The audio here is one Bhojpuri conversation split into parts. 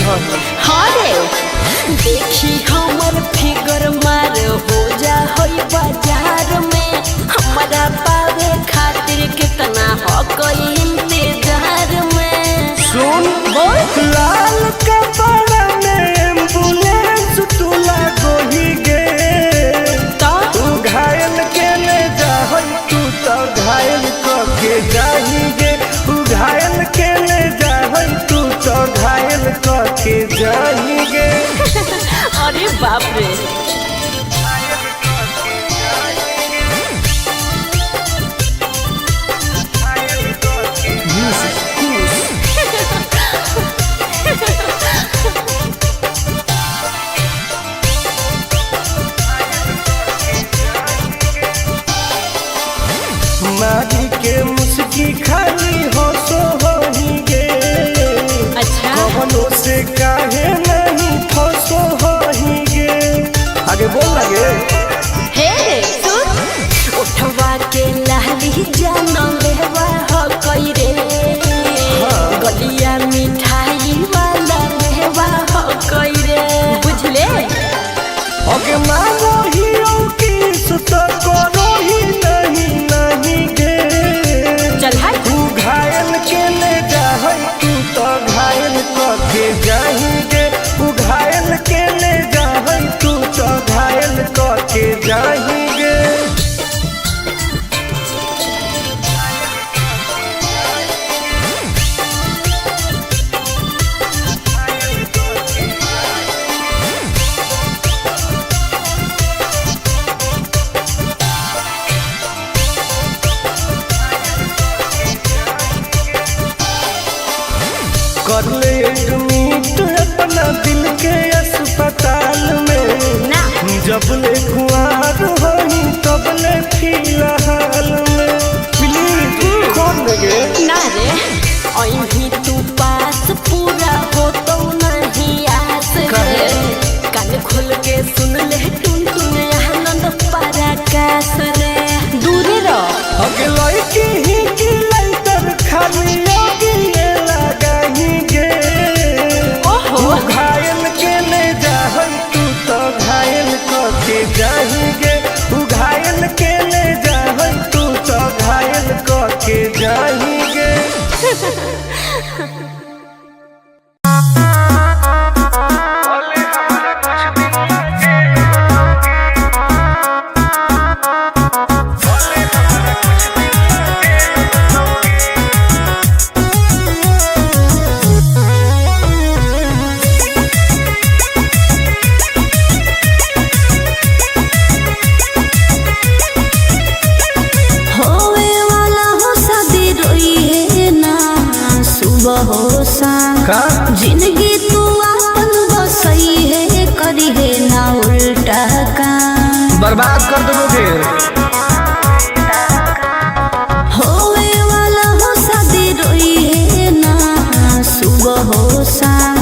हाँ रे देखी हमर फिगर मार हो जा होई बाजार में हमारा पावे खातिर कितना हो कोई इंतजार में। सुन बोल लाल कपड़ा में एम्बुलेंस तुला गोही गे तू घायल के ले जा तू तो घायल के जाही गे तू घायल के ले जा तू तो घायल के जाही गे। अरे बाप रे मारी के मुस्की खाली हो सो होही गे। अच्छा कवनो से काहे नहीं फसो होही गे। आगे बोल लगे हे सुन उठवा के लाली जानो लेवा हो कोई रे गलिया मिठाई वाला लेवा हो कोई रे बुझले। ओके मांगो ही किस तो करो ही नहीं गे। चल हाय तू घायल के ले जा तू तो घायल के जाही गे तू घायल के ले जा तू तो घायल के जाही गे। कर ले एडमिट अपना दिल के अस्पताल में ना जब ले खुआर होही तब ले फिलहाल में प्लीज कौन लगे ना रे अभी तू पास पूरा हो तो नहीं आस रे कान खोल के सुन ले टुन टुन आनंद पराकाश रे दूरी रह अगे लड़की ही की लाइटर खाली योगी लगाही गे। ओहो तू घायल के ले जा तू तो घायल के जाही गे तू घायल के ले जा तू तो घायल के जाही गे। जिंदगी तू अपन बसई है करी है ना उल्टा काम बर्बाद कर दोगे होवे वाला हो शादी रोई है ना सुबह हो शाम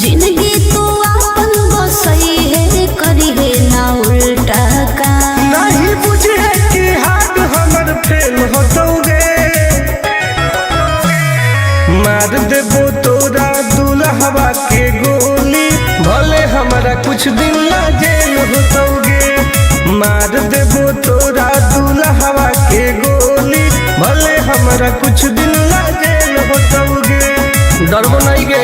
जिंदगी तू अपन बसई है करी है ना उल्टा काम नहीं बुझे कि हाथ हमर फेल होतोगे मार देबो तोरा दुल्हवा के गोली भले हमारा कुछ दिन ना जेल होतोगे मार देबो तोरा दुल्हवा के गोली भले हमारा कुछ दिन ना जेल होतोगे डरबो नहीं गे।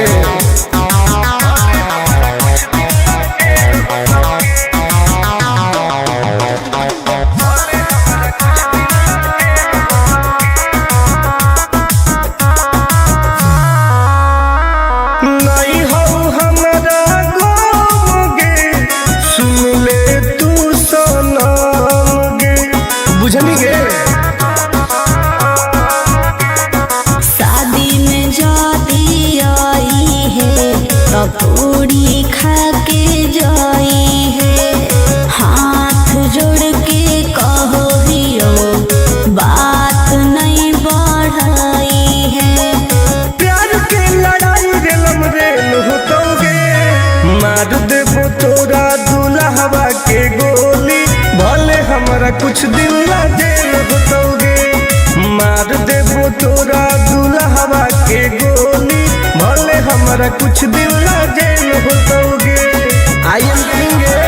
शादी में जाती आई है पूरी खा के जाई है हाथ जोड़ के कहो हियो बात नहीं बढ़ाई है प्यार के लड़ाई रेलम रेल होतोगे मार देबो तोरा दुल्हवा के गोली भले हमारा कुछ दिन ना जेल होतोगे मार देबो तोरा दुल्हवा के गोली भले हमारा हमारा कुछ दिन ला जेल होतोगे। आई एम करेंगे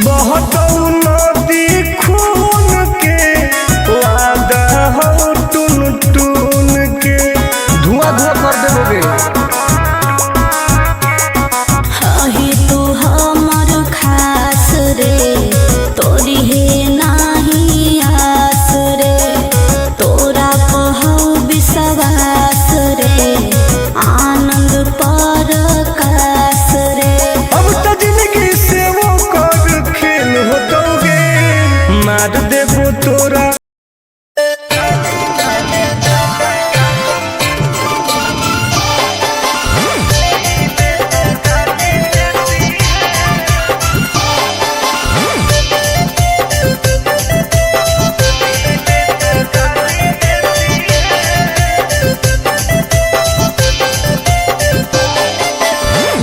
बहुत नदी खून के वादा हो टून टून के धुआं धुआं कर देबोगे। हही तू हमर खास रे तोरी हे नाही आस रे तोरा कहौ विश्वास रे आनंद परकाश रे। अब तो जिंदगी से वो कर खेल होतोगे मार देबो तोरा।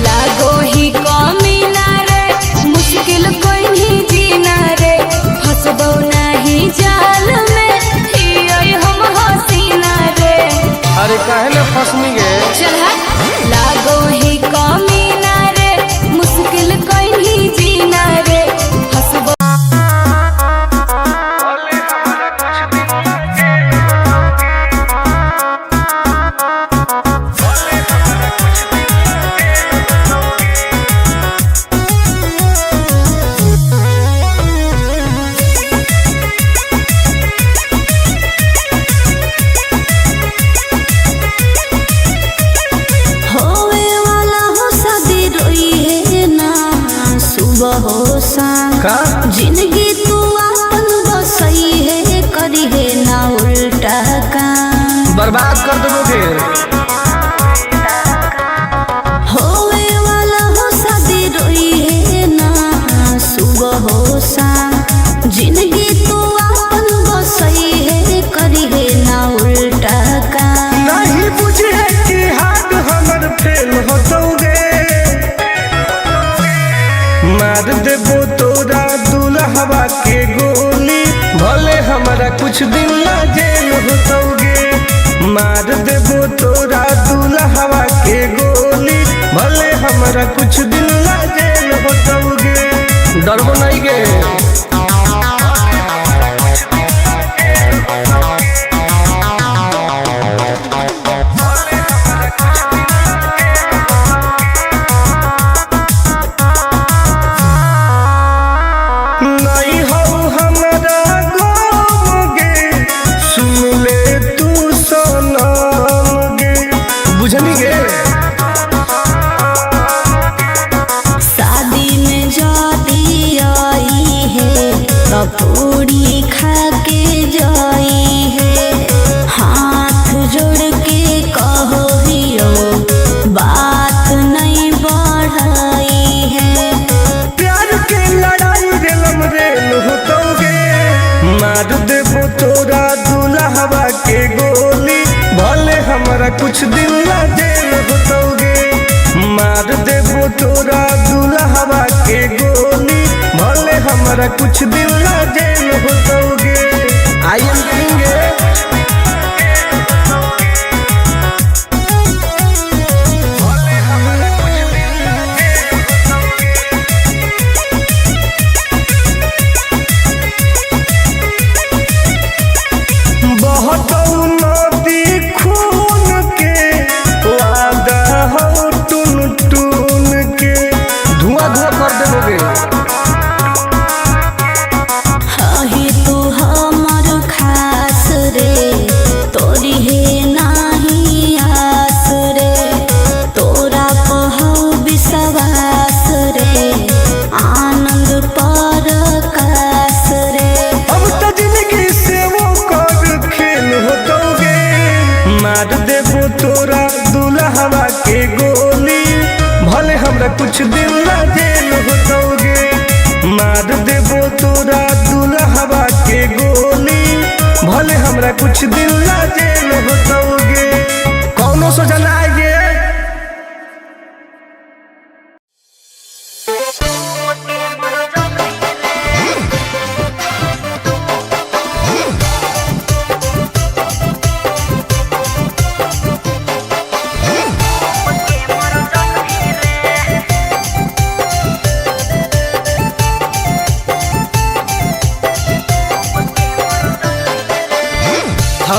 लागो ही कमीना रे मुश्किल कोई नहीं जीना रे फसबो नहीं जाल में हियै हम हसीना रे। अरे काहे न फसनी गे चल लागो ही कमीना रे मुश्किल कोई नहीं जीना रे फसबो। होवे वाला हो शादी रोई है ना सुबह हो शाम का जिंदगी तू अपन बसई है करी है ना उल्टा काम बर्बाद कर देबोगे। होवे वाला हो शादी रोई है ना सुबह हो शाम जिंदगी तू अपन बसई है करी है ना उल्टा काम। नहीं बुझे कि हाथ हमर फेल होतोगे मार देबो तोरा दुल्हवा के गोली भले हमारा कुछ दिन ला जेल होतोगे। मार देबो तोरा दुल्हवा के गोली भले हमारा कुछ दिन ला जेल होतोगे। डरबो नहीं गे नहीं हो हमारा गाँव गे सुन ले तू सनम गे बुझनी गे। शादी में जाती आई है तो पूरी खा के जाई है हाथ जोड़ के कहो हियो बात नहीं बढ़ाई है। प्यार के लड़ाई रेलम रेल होतोगे मार देबो तोरा दुल्हवा के गोली भले हमारा कुछ दिन ला जेल होतोगे। मार देबो तोरा दुल्हवा के गोली भले हमारा कुछ दिन ला जेल होतोगे। आई एम करेंगे बहुत नदी खून के वादा हो टून टून के धुआं धुआं कर देबोगे। हही तू हमर खास रे तोरी हे नाही आस रे तोरा कहौ विश्वास रे आनंद परकाश रे। अब तो जिंदगी से वो कर खेल होतोगे मार देबो तोरा दुल्हवा के गोली भले हमरा कुछ दिन ला जेल होतोगे। मार देबो तोरा दुल्हवा के गोली भले हमरा कुछ दिन ला जेल होतोगे। कौनो सोचना आगे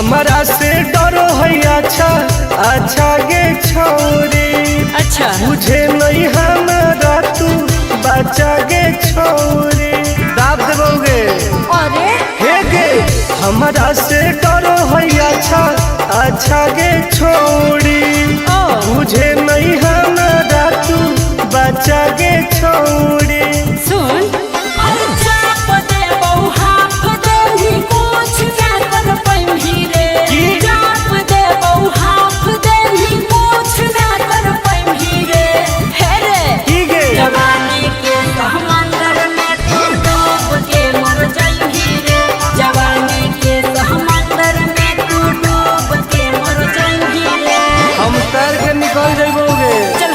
हमारा से डरो है अच्छा गे छोरी। अच्छा मुझे नहीं हमारा तू बचा गे छोरी। दाब देवोगे अरे हे गे हमारा से डरो है अच्छा गे छोरी। मुझे नहीं हमारा तू बचा गे छोरी। सुन निकल जाइबोगे। चल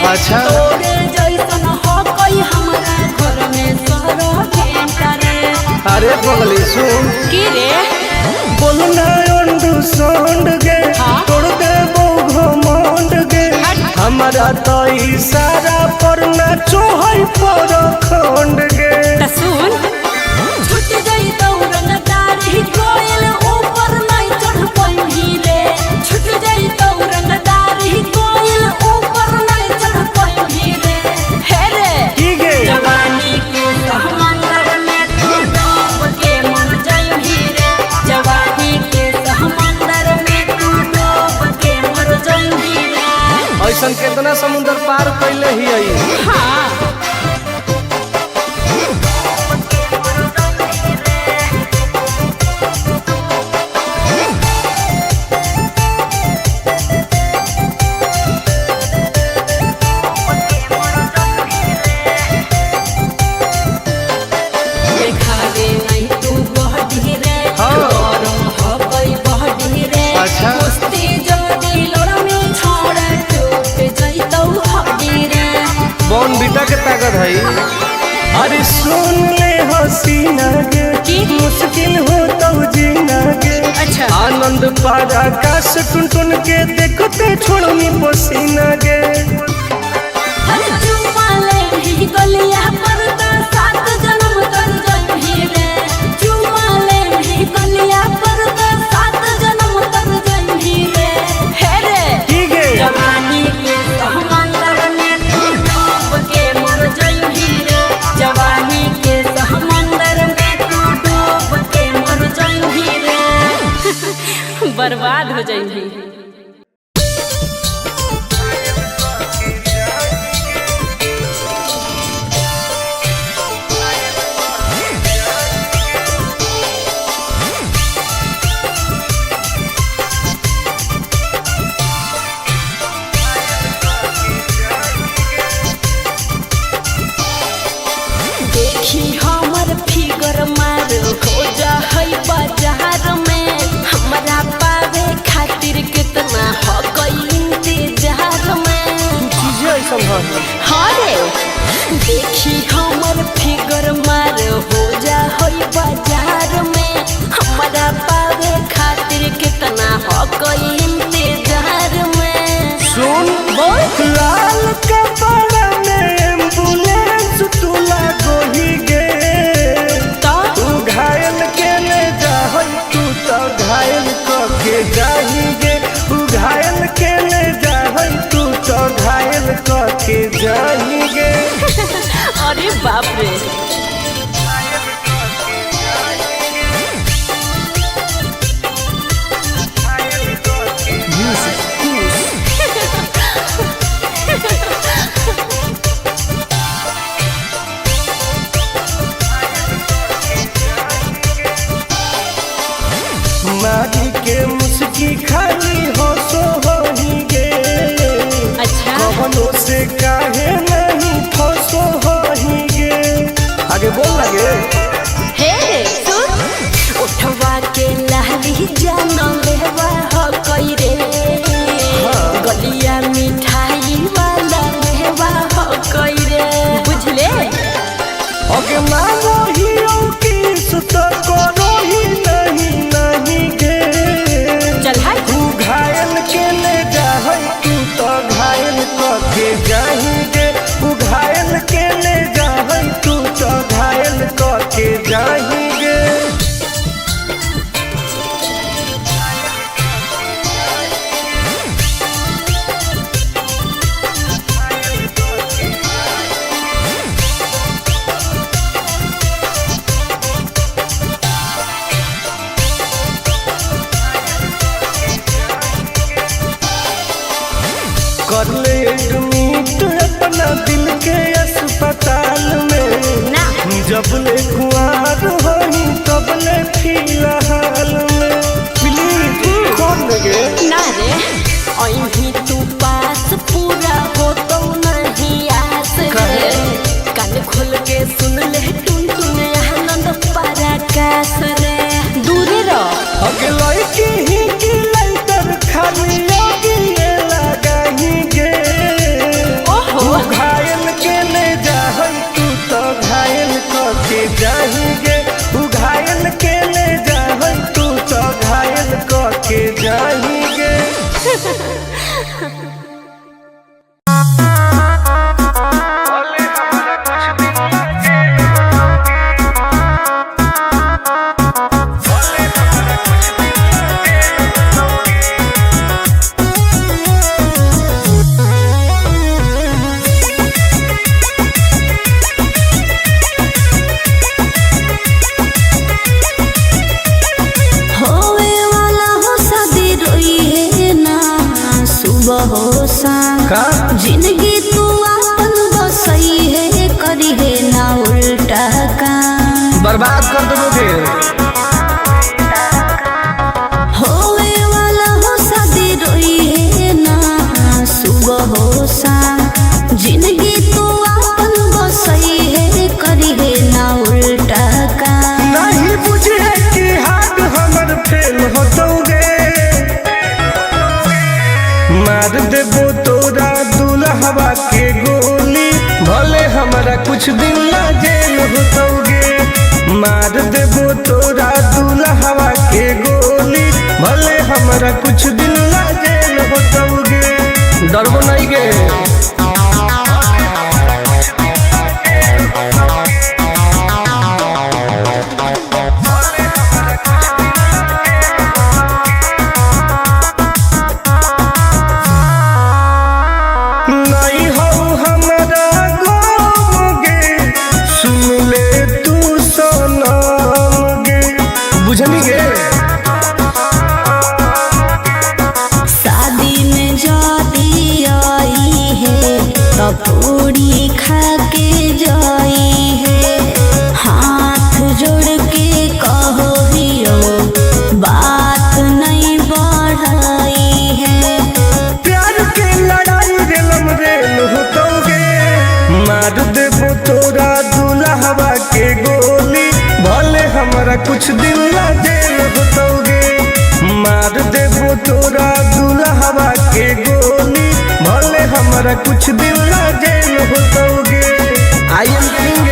अच्छा अरे पगली सुन की रे बोलना अंडू सोंड गे तोड़ दे घमंड गे। हमारा तो इशारा पर ना चोहई पर खंड गे। सुन छूट गई दौड़न दारी कोयल ऊपर नहीं चढ़ पाई रे। छूट गई दौड़न दारी कोयल ऊपर नहीं चढ़ पाई रे। हे रे की गे जवानी के समंदर में तू डूब के मर जाई रे। जवानी के समंदर में तू डूब के मर जाई रे। ऐसा कितना समुद्र पार कैले ही आई। हाँ अच्छा बॉन बीटा के ताकत है। अरे सुन ले हसीना गे मुश्किल हो तो जीना गे। अच्छा आनंद पारा आकाश टुन टुन के देखते छोड़नी पसीना गे। गलिया पर सात जन्म कर जाई रे। चुमाले भी गलिया पर सात जन्म कर जाई रे। हे रे की गे जवानी के समंदर में तू डूब के मर जाई रे। जवानी के समंदर में तू डूब के मर जाई रे। बर्बाद हो जाई। देखी हमर फिगर मार हो जा है बाजार में। हमरा पावे खातिर कितना हो गई इंतजार में। चीजें ऐसा है। हाँ रे देखी हमर फिगर मार हो जा है बाजार में। हमरा पावे खातिर कितना हो गई इंतजार में। सुन बोल लाल कपड़ा में एम्बुलेंस तू लागोही गे। तू घायल के ले जा तू तो घायल के जाही गे। तू घायल के ले जा तू तो घायल के जाही गे। अरे बाप रे मारी के मुस्की खाली हो सो होही गे। अच्छा कवनों से काहे नहीं फसो होही गे। आगे बोल लगे हे सुन उठवा के लहली जान लेवा हो कई रे। गलिया मिठाई वाला लेवा मानो ही किस तो करो ही नहीं गे। चल हाय तू घायल के ले जाए तू तो घायल के जाएंगे। तू घायल के ले जाए तू तो घायल के जाएंगे। कर ले एडमिट अपना दिल के अस्पताल में ना जब ले कुआर होई तब ले फिलहाल में प्लीज कौन लगे ना रे अहीं तू पास पूरा हो तो नहीं आस रे। कान खोल के सुन ले टुन टुन आनंद पराकाश रे। दूर रह अगला की ही की लाइटर खाली योगी ये लगाएंगे। ओहो तू घायल के ले जाए तू तो घायल के जाएंगे। तू घायल के ले जाए तू तो घायल के जाएंगे। का जिंदगी तू अपन बसई है करी है ना उल्टा काम बर्बाद कर दोगे। होवे वाला हो शादी रोई है ना सुबह हो शाम। जिंदगी तू अपन बसई है करी है ना उल्टा काम। नहीं बुझे कि हाथ हमर फेल होतोगे। मार देबो तोरा दुल्हवा के गोली भले हमारा कुछ दिन ला जेल होतोगे। मार देबो तोरा दुल्हवा के गोली भले हमारा कुछ दिन ला जेल होतोगे। डरबो नहीं गे। पूरी खा के जाई है हाथ जोड़ के कहो हियो बात नहीं बढ़ाई है। प्यार के लड़ाई रेलम रेल होतोगे। मार देबो तोरा दुल्हवा के गोली भले हमारा कुछ दिन ला जेल होतोगे। मार देबो तोरा दुल्हवा के गोली भले हमारा कुछ दिन ला जेल होतोगे। आई एम किंग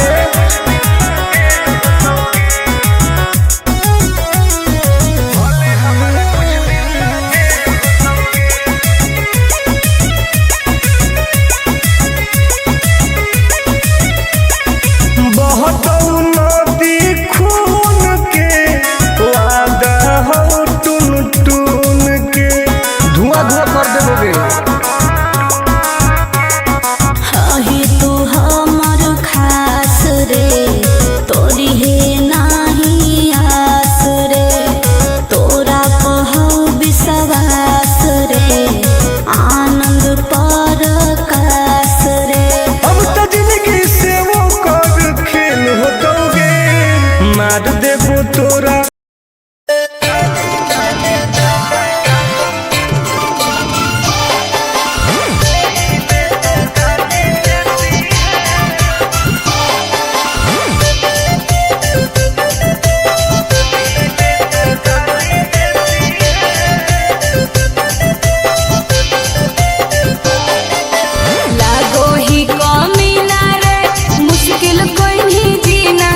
लागो ही कमी ना रे मुश्किल कोई नहीं जीना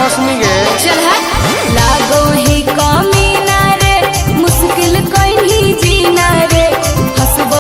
रश्मि गे। चल लागो ही कमीना रे मुश्किल कहीं जीना रे हसबो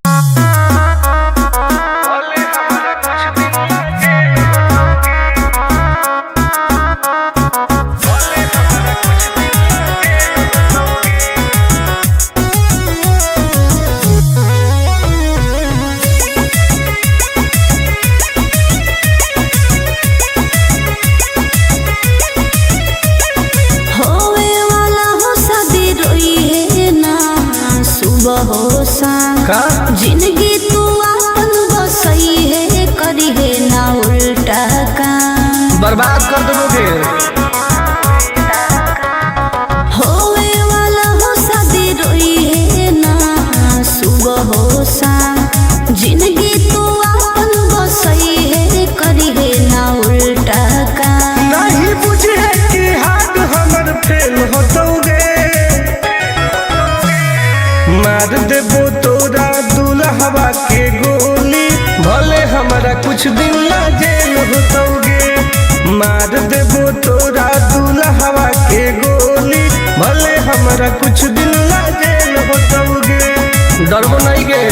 का जिंदगी तू अपन बसई है करी है ना उल्टा काम बर्बाद कर दोगे। होवे वाला हो शादी रोई है ना सुबह हो शाम जिंदगी तू अपन बसई है करी है ना उल्टा काम नहीं बुझे कि हाथ हमर फेल होतोगे मार देबो तोरा दुल्हवा के गोली भले हमारा कुछ दिन ला जेल होतोगे मार देबो तोरा दुल्हवा के गोली भले हमारा कुछ दिन ला जेल होतोगे डरबो नहीं गे।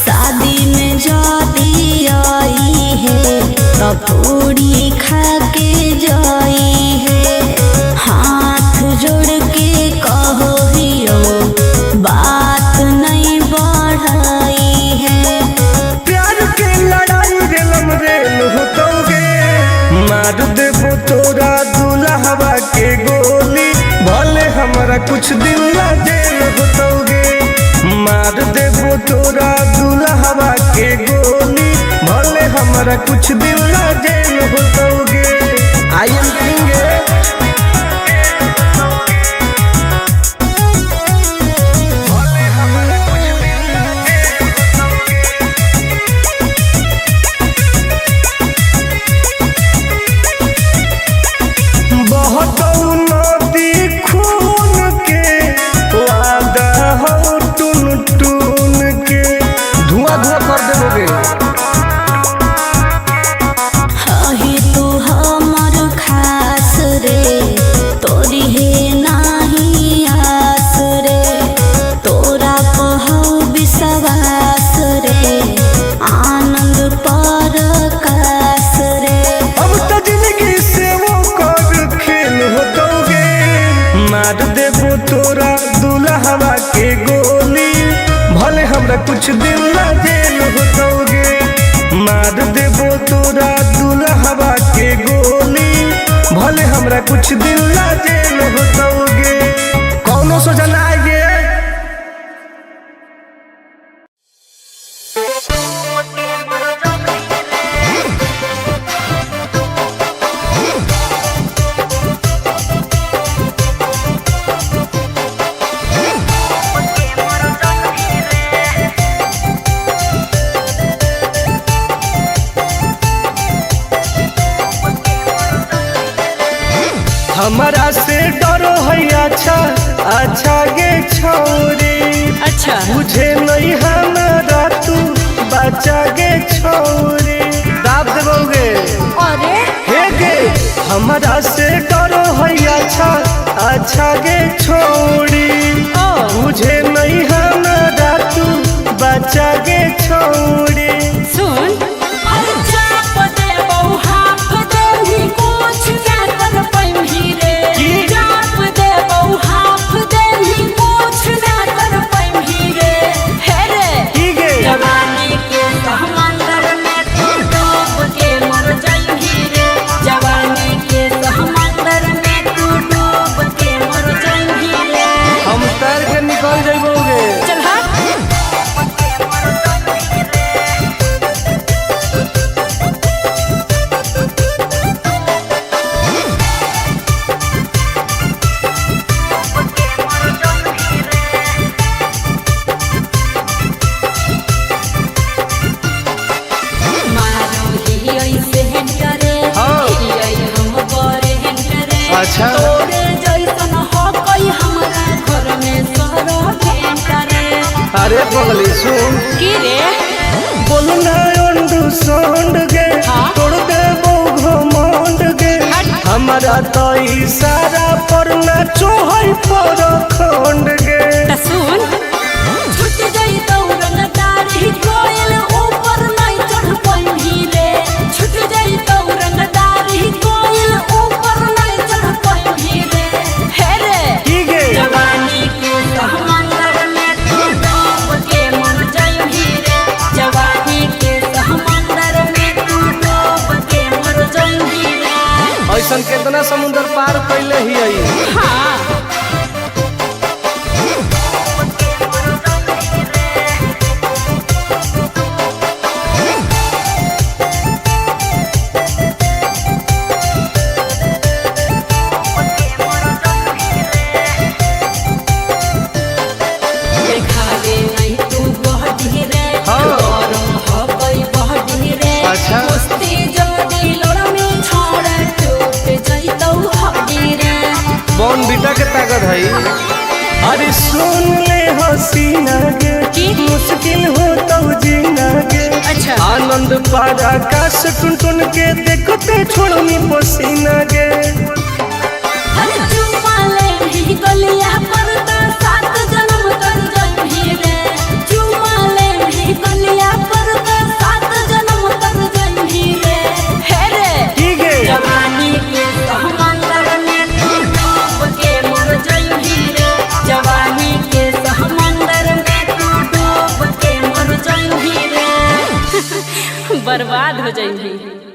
शादी में जाती आई है तो पूरी खा के जाई है हाथ जोड़ के कहो हियो बात नहीं बढ़ाई है प्यार के लड़ाई रेलम रेल होतोगे मार देबो तोरा दुल्हवा के गोली भले हमारा कुछ दिन ला जेल होतोगे मार देबो तोरा दुल्हवा के गोली भले हमारा कुछ दिन ला जेल होतोगे। आई एम किंग तोरा दुल्हवा के गोली भले हमरा कुछ दिन ला जेल होतोगे मार देबो तोरा दुल्हवा के गोली भले हमरा कुछ दिन ला जेल होतोगे कौनो सोचना आएगे। हमारा से डरो है अच्छा अच्छा गे छोरी अच्छा मुझे नहीं हमारा तू बचा गे छोरी दाब देबोगे अरे हे गे हमारा से डरो है अच्छा अच्छा गे छोरी मुझे नहीं हमारा तू बचा गे छोरी सुन निकल जाइबोगे चल हाँ अच्छा। तोरे जैसन हो कोई हमारा घर में सरो भेंटा रे। अरे पगली सुन की रे बोलना अंडू सोंड गे हाँ? तोड़ दे घमंड गे हमारा तो इशारा पर ना चोहई पर खंड गे त सुन छुट जाई दौरन दाढ़ी कोयल ऊपर नहीं चढ़ पाई रे। छुट जाई दौरन दाढ़ी कोयल ऊपर नहीं चढ़ पाई रे। हे रे की गे जवानी के समंदर में तू डूब के मर जाई रे। जवानी के समंदर में तू डूब के मर जाई रे। ऐसन कितना समुद्र पार कैले ही आई हाँ देखावे नहीं तू बहडी रे। हाँ। गरम हो गई बहडी रे। अच्छा। कुश्ती जोड़ी लड़ में छोड़ टूट जइतौ हड्डी रे। बॉन बीटा के ताकत है अरे सुन ले हसीना गे की? मुश्किल हो तो जीना गे अच्छा। आनंद पार आकाश टुन टुन के देखते छोड़नी पसीना गे हर चुमा ले ही गलिया पर तो 7 जन्म कर जइही रे। चुमा ले ही गलिया पर तो 7 जन्म कर जइही रे। हे रे की गे जवानी के समंदर में तू डूब के मर जाई रे। जवानी के समंदर में तू डूब के मर जाई रे। बर्बाद हो जाई